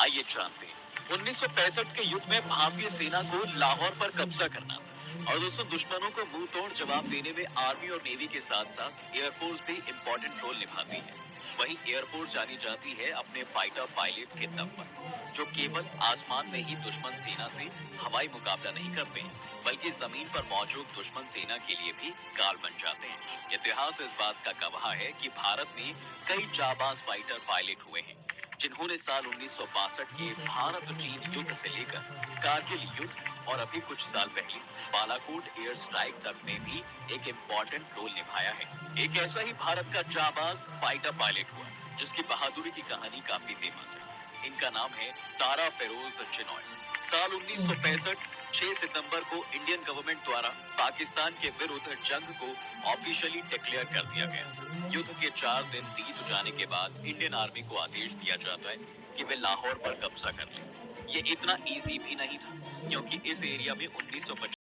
आइए जानते हैं 1965 के युद्ध में भारतीय सेना को लाहौर पर कब्जा करना था। और दोस्तों, दुश्मनों को मुंह तोड़ जवाब देने में आर्मी और नेवी के साथ साथ एयरफोर्स भी इम्पोर्टेंट रोल निभाती है। वहीं एयरफोर्स जानी जाती है अपने फाइटर पायलट्स के दम पर, जो केवल आसमान में ही दुश्मन सेना से हवाई मुकाबला नहीं करते, बल्कि जमीन पर मौजूद दुश्मन सेना के लिए भी काल बन जाते हैं। इतिहास इस बात का गवाह है कि भारत में कई जाबाज फाइटर पायलट हुए हैं, जिन्होंने साल 1962 के भारत चीन युद्ध से लेकर कारगिल युद्ध और अभी कुछ साल पहले बालाकोट एयर स्ट्राइक तक में भी एक इम्पोर्टेंट रोल निभाया है। एक ऐसा ही भारत का जाबाज फाइटर पायलट हुआ, जिसकी बहादुरी की कहानी काफी फेमस है। इनका नाम है तारा फेरोज चिनॉय। साल 1965 6 सितंबर को इंडियन गवर्नमेंट द्वारा पाकिस्तान के विरुद्ध जंग को ऑफिशियली डिक्लेयर कर दिया गया। युद्ध के 4 दिन बीत जाने के बाद इंडियन आर्मी को आदेश दिया जाता है कि वे लाहौर पर कब्जा कर लें। ये इतना इजी भी नहीं था, क्योंकि इस एरिया में 1950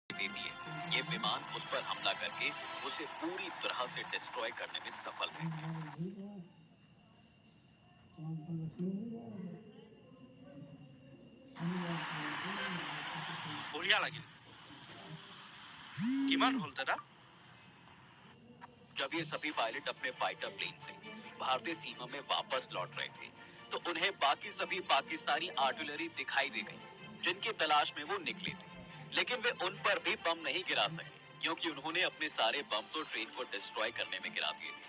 देती है। ये विमान उस पर हमला करके उसे पूरी तरह से डिस्ट्रॉय करने में सफल रहे। বঢ়িয়া লাগিল। কিমান হ'ল দাদা? जब ये सभी पायलट अपने फाइटर प्लेन से भारतीय सीमा में वापस लौट रहे थे, तो उन्हें बाकी सभी पाकिस्तानी आर्टिलरी दिखाई दे गई, जिनकी तलाश में वो निकले थे। लेकिन वे उन पर भी बम नहीं गिरा सके, क्योंकि उन्होंने अपने सारे बम तो ट्रेन को डिस्ट्रॉय करने में गिरा दिए थे।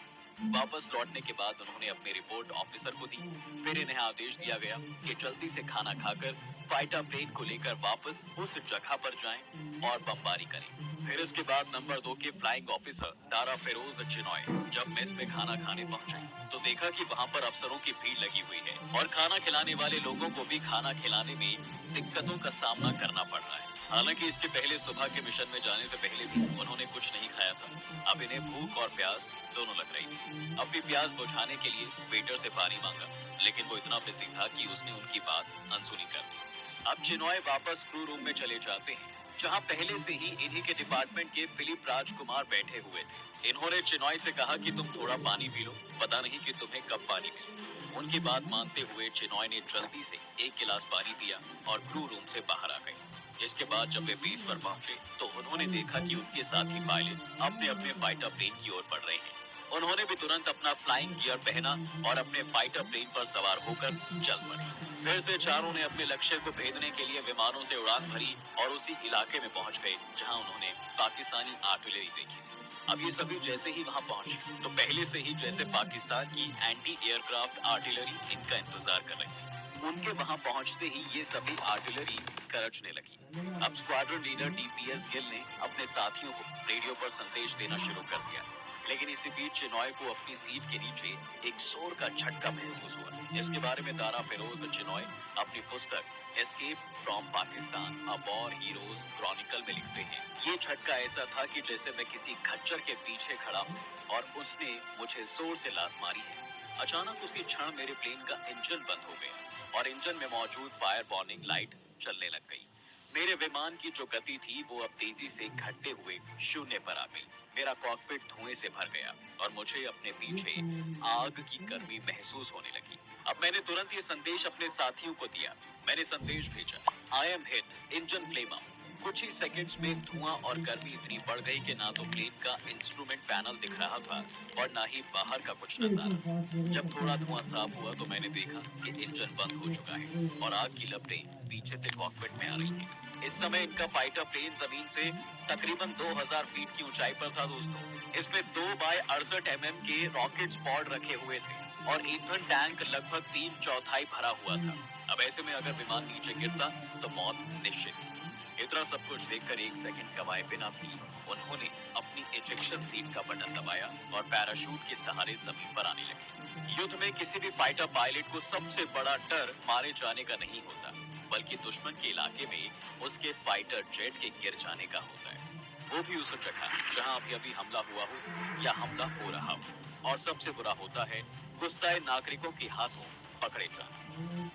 वापस लौटने के बाद उन्होंने अपनी रिपोर्ट ऑफिसर को दी। फिर इन्हें आदेश दिया गया कि जल्दी से खाना खाकर फाइटर प्लेन को लेकर वापस उस जगह पर जाएं और बमबारी करें। फिर इसके बाद नंबर 2 के फ्लाइंग ऑफिसर तारा फेरोज चिनॉय जब मेस में खाना खाने पहुंचे, तो देखा कि वहां पर अफसरों की भीड़ लगी हुई है और खाना खिलाने वाले लोगों को भी खाना खिलाने में दिक्कतों का सामना करना पड़ रहा है। हालांकि इसके पहले सुबह के मिशन में जाने से पहले भी उन्होंने कुछ नहीं खाया था। अब इन्हें भूख और प्यास दोनों लग रही थी। अब भी प्यास बुझाने के लिए वेटर से पानी मांगा, लेकिन वो इतना बिजी था कि उसने उनकी बात अनसुनी कर दी। अब चिनॉय वापस क्रू रूम में चले जाते हैं, जहां पहले से ही इन्हीं के डिपार्टमेंट के फिलिप राजकुमार बैठे हुए थे। इन्होंने चिनॉय से कहा कि तुम थोड़ा पानी पी लो, पता नहीं कि तुम्हें कब पानी मिले। उनकी बात मानते हुए चिनॉय ने जल्दी से 1 गिलास पानी दिया और क्रू रूम से बाहर आ गए। इसके बाद जब वे बेस पर पहुंचे, तो उन्होंने देखा कि उनके साथी पायलट अपने अपने फाइटर प्लेन की ओर बढ़ रहे हैं। उन्होंने भी तुरंत अपना फ्लाइंग गियर पहना और अपने फाइटर प्लेन पर सवार होकर चल पड़े। फिर से चारों ने अपने लक्ष्य को भेदने के लिए विमानों से उड़ान भरी और उसी इलाके में पहुंच गए जहां उन्होंने पाकिस्तानी आर्टिलरी देखी थी। अब ये सभी जैसे ही वहां पहुंचे, तो पहले से ही जैसे पाकिस्तान की एंटी एयरक्राफ्ट आर्टिलरी इनका इंतजार कर रही थी। उनके वहां पहुंचते ही ये सभी आर्टिलरी गरजने लगी। अब स्क्वाड्रन लीडर डीपीएस गिल ने अपने साथियों को रेडियो पर संदेश देना शुरू कर दिया। लेकिन इसी बीच चिनॉय को अपनी सीट के नीचे एक जोर का झटका महसूस हुआ। इसके बारे में दारा फिरोज चिनॉय अपनी पुस्तक escape from Pakistan a war heroes Chronicle में लिखते हैं, ये झटका ऐसा था कि जैसे मैं किसी खच्चर के पीछे खड़ा हूँ और उसने मुझे जोर से लात मारी है। अचानक उसी क्षण मेरे प्लेन का इंजन बंद हो गया और इंजन में मौजूद फायर वार्निंग लाइट चलने लग गई। मेरे विमान की जो गति थी वो अब तेजी से घटते हुए शून्य पर आ गई। मेरा कॉकपिट धुएं से भर गया और मुझे अपने पीछे आग की गर्मी महसूस होने लगी। अब मैंने तुरंत ये संदेश अपने साथियों को दिया। मैंने संदेश भेजा, I am hit, engine flame up. कुछ ही सेकंड्स में धुआं और गर्मी इतनी बढ़ गई कि ना तो प्लेन का इंस्ट्रूमेंट पैनल दिख रहा था और ना ही बाहर का कुछ नजारा। जब थोड़ा धुआं साफ हुआ तो मैंने देखा कि इंजन बंद हो चुका है और आग की लपटें पीछे से कॉकपिट में आ रही हैं। इस समय इनका फाइटर प्लेन जमीन से तकरीबन 2000 फीट की ऊंचाई पर था दोस्तों। इसमें 2 बाय 68 mm के रॉकेट पॉड रखे हुए थे और ईंधन टैंक लगभग 3/4 भरा हुआ था। अब ऐसे में अगर विमान नीचे गिरता तो मौत निश्चित थी। इतना सब कुछ देखकर एक सेकंड गवाए बिना भी उन्होंने अपनी इजेक्शन सीट का बटन दबाया और पैराशूट के सहारे जमीन पर आने लगे। युद्ध में किसी भी फाइटर पायलट को सबसे बड़ा डर मारे जाने का नहीं होता, बल्कि दुश्मन के इलाके में उसके फाइटर जेट के गिर जाने का होता है, वो भी उस जगह जहां अभी अभी हमला हुआ हो या हमला हो रहा हो। और सबसे बुरा होता है गुस्साए नागरिकों के हाथों पकड़े जाना।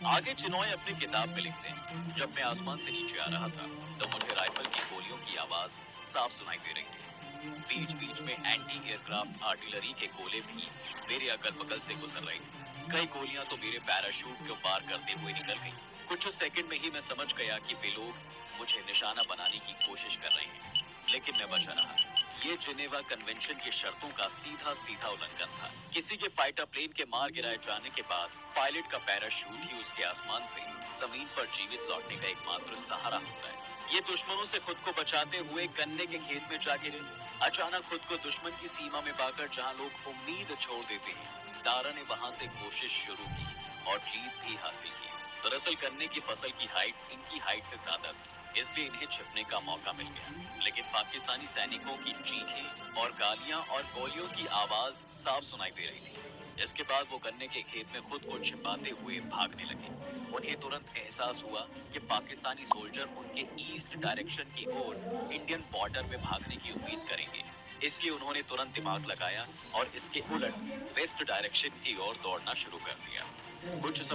आगे चिनॉय अपनी किताब में लिखते हैं, जब मैं आसमान से नीचे आ रहा था तो मुझे राइफल की गोलियों की आवाज साफ सुनाई दे रही थी। बीच बीच में एंटी एयरक्राफ्ट आर्टिलरी के गोले भी मेरे अगल बगल से गुजर रहे थे। कई गोलियां तो मेरे पैराशूट को पार करते हुए निकल गई। कुछ सेकंड में ही मैं समझ गया कि वे लोग मुझे निशाना बनाने की कोशिश कर रहे हैं, लेकिन मैं बचा रहा। ये जिनेवा कन्वेंशन की शर्तों का सीधा सीधा उल्लंघन था। किसी के फाइटर प्लेन के मार गिराए जाने के बाद पायलट का पैराशूट ही उसके आसमान से जमीन पर जीवित लौटने का एकमात्र सहारा होता है। ये दुश्मनों से खुद को बचाते हुए गन्ने के खेत में जा गिरे। अचानक खुद को दुश्मन की सीमा में पाकर जहां लोग उम्मीद छोड़ देते हैं, दारा ने वहां से कोशिश शुरू की और जीत भी हासिल की। दरअसल गन्ने की फसल की हाइट इनकी हाइट से ज्यादा थी, इसलिए इन्हें छिपने का मौका मिल गया। लेकिन पाकिस्तानी सैनिकों की चीखें और गालियां और गोलियों की आवाज साफ सुनाई दे रही थी। इसके बाद वो गन्ने के खेत में खुद को छिपाते हुए भागने लगे। उन्हें तुरंत एहसास हुआ कि पाकिस्तानी सोल्जर उनके ईस्ट डायरेक्शन की ओर इंडियन बॉर्डर में भागने की उम्मीद करेंगे। इसलिए उन्होंने तुरंत दिमाग लगाया और इसके उलट वेस्ट डायरेक्शन की ओर दौड़ना शुरू कर दिया। कुछ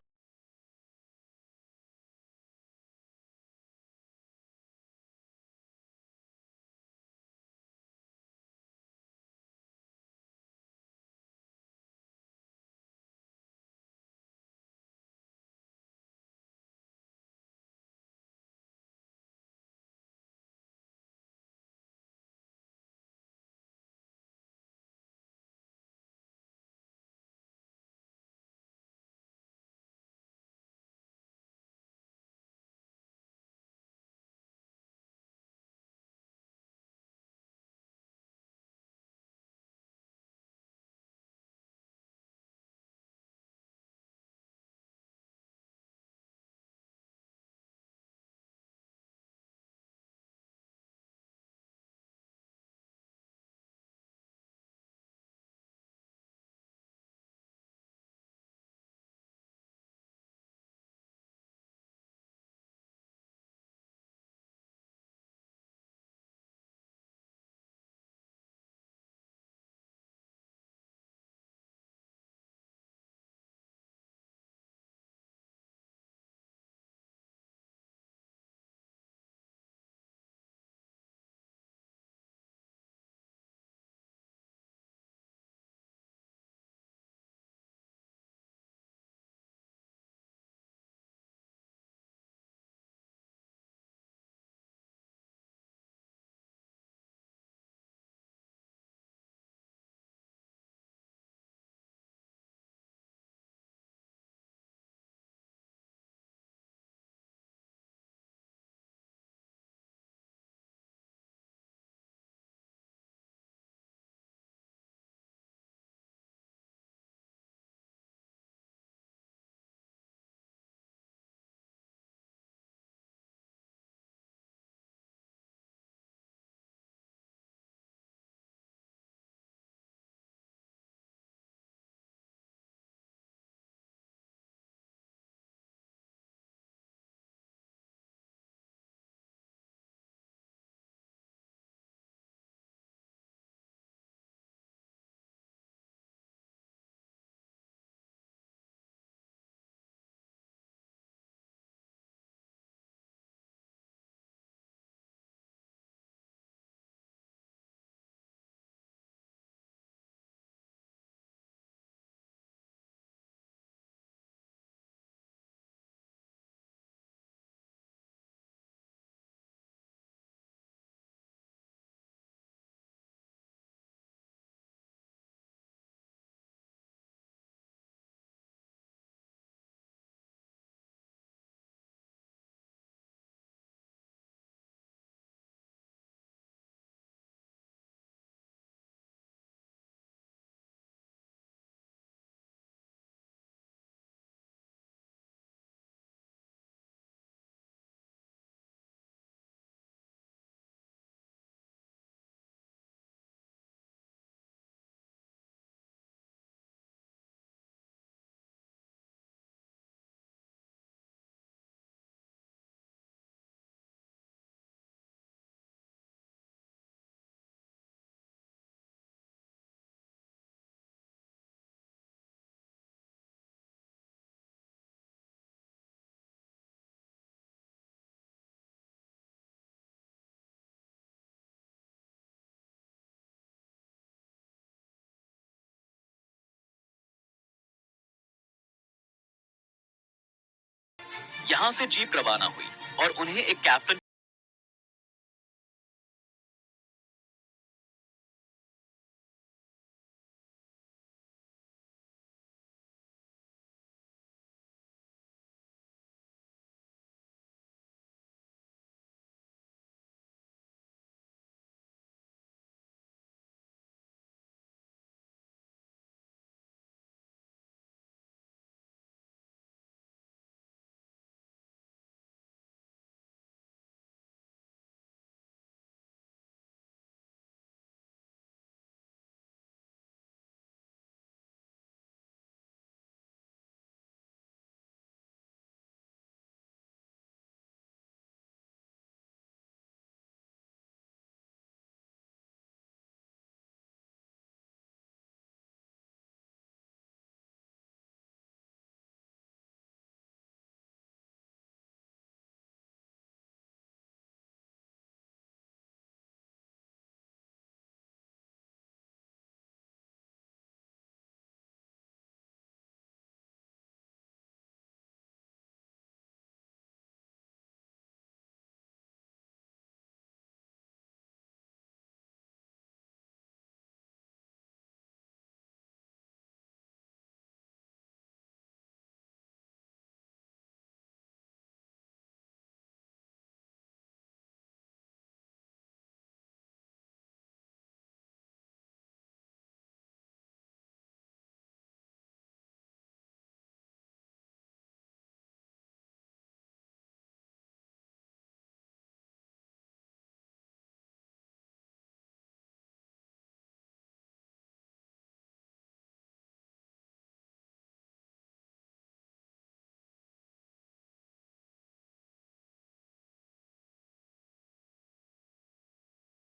यहाँ से जीप रवाना हुई और उन्हें एक captain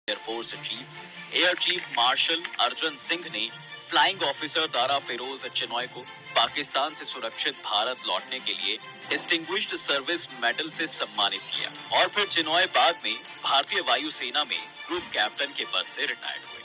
air force chief air chief marshal Arjan Singh ने फ्लाइंग ऑफिसर दारा फिरोज चिनॉय को पाकिस्तान से सुरक्षित भारत लौटने के लिए डिस्टिंग्विश्ड सर्विस मेडल से सम्मानित किया और फिर चिनॉय बाद में भारतीय वायुसेना में ग्रुप कैप्टन के पद से रिटायर्ड हुए।